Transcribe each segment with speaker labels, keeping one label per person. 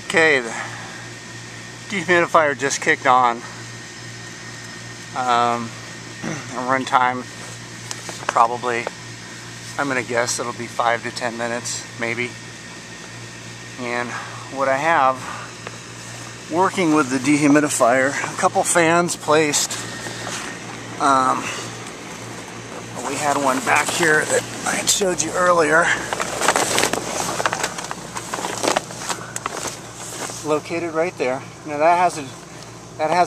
Speaker 1: Okay, the dehumidifier just kicked on. Run time probably, I'm gonna guess it'll be 5 to 10 minutes maybe. And what I have working with the dehumidifier, a couple fans placed. We had one back here that I had showed you earlier, located right there. Now that has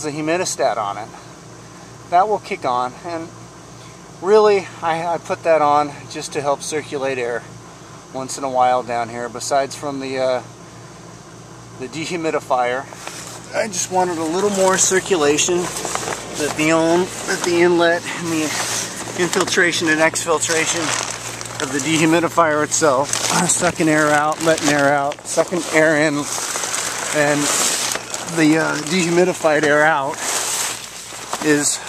Speaker 1: a humidistat on it. That will kick on, and really I put that on just to help circulate air once in a while down here. Besides from the dehumidifier, I just wanted a little more circulation, that the inlet and the infiltration and exfiltration of the dehumidifier itself, sucking air out, letting air out, sucking air in, and the dehumidified air out is,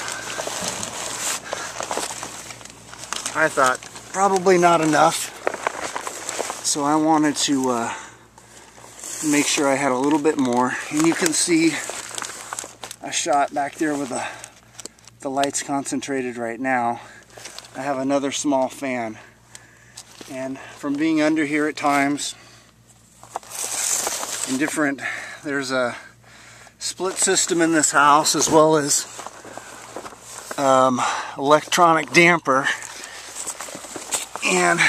Speaker 1: I thought, probably not enough. So I wanted to make sure I had a little bit more. And you can see a shot back there with the lights concentrated right now. I have another small fan. And from being under here at times, there's a split system in this house, as well as electronic damper. And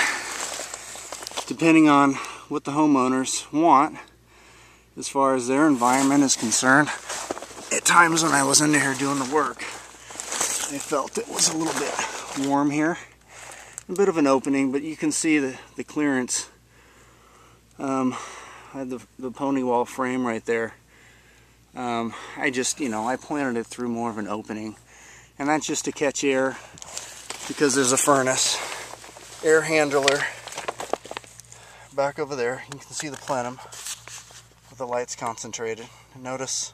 Speaker 1: depending on what the homeowners want as far as their environment is concerned, at times when I was under here doing the work, I felt it was a little bit warm here. A bit of an opening, but you can see the clearance. I had the pony wall frame right there. I just, I planted it through more of an opening, and that's just to catch air, because there's a furnace air handler back over there. You can see the plenum with the lights concentrated. Notice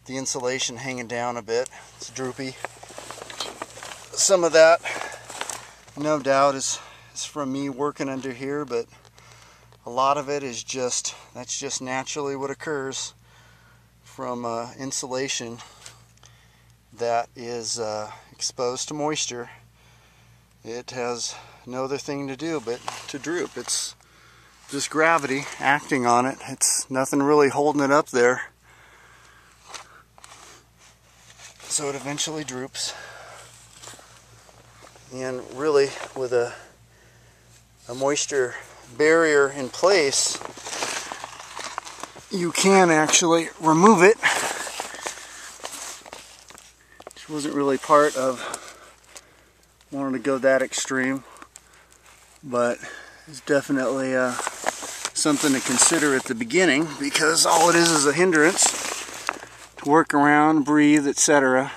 Speaker 1: the insulation hanging down a bit. It's droopy. Some of that, no doubt, is from me working under here, but a lot of it is that's just naturally what occurs from insulation that is exposed to moisture. It has no other thing to do but to droop. It's just gravity acting on it. It's nothing really holding it up there. So it eventually droops. And really, with a moisture barrier in place, you can actually remove it. Which wasn't really part of wanting to go that extreme, but it's definitely something to consider at the beginning, because all it is a hindrance to work around, breathe, etc.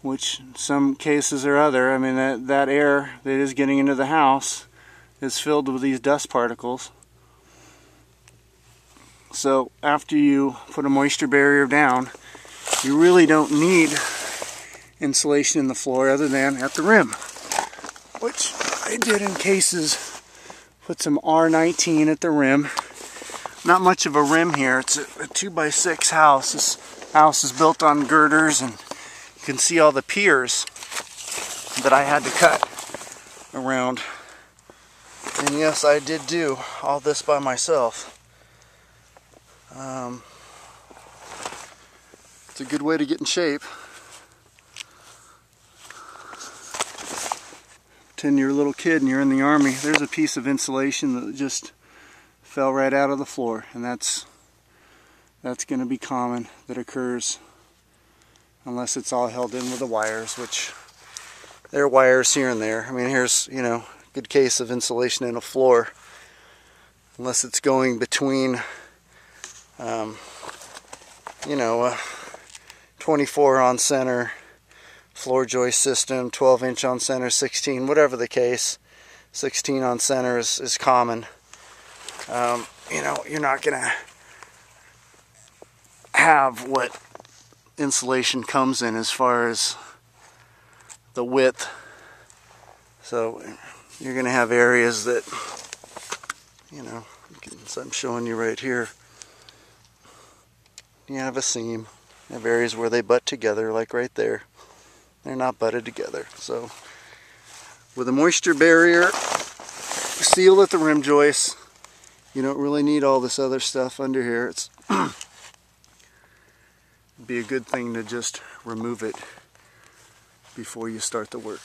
Speaker 1: Which in some cases or other, I mean, that air that is getting into the house is filled with these dust particles. So after you put a moisture barrier down, you really don't need insulation in the floor other than at the rim, which I did in cases. Put some R19 at the rim. Not much of a rim here. It's a 2x6 house. This house is built on girders, and you can see all the piers that I had to cut around. And yes, I did do all this by myself. It's a good way to get in shape. Pretend you're a little kid and you're in the army. There's a piece of insulation that just fell right out of the floor, and that's going to be common. That occurs unless it's all held in with the wires, which there are wires here and there. I mean, here's, a good case of insulation in a floor, unless it's going between 24 on center floor joist system, 12-inch on center, 16, whatever the case. 16 on center is common. You're not gonna have what insulation comes in as far as the width. So you're gonna have areas that, So I'm showing you right here. You have a seam. You have areas where they butt together, like right there. They're not butted together. So with a moisture barrier seal at the rim joist, you don't really need all this other stuff under here. It's be a good thing to just remove it before you start the work.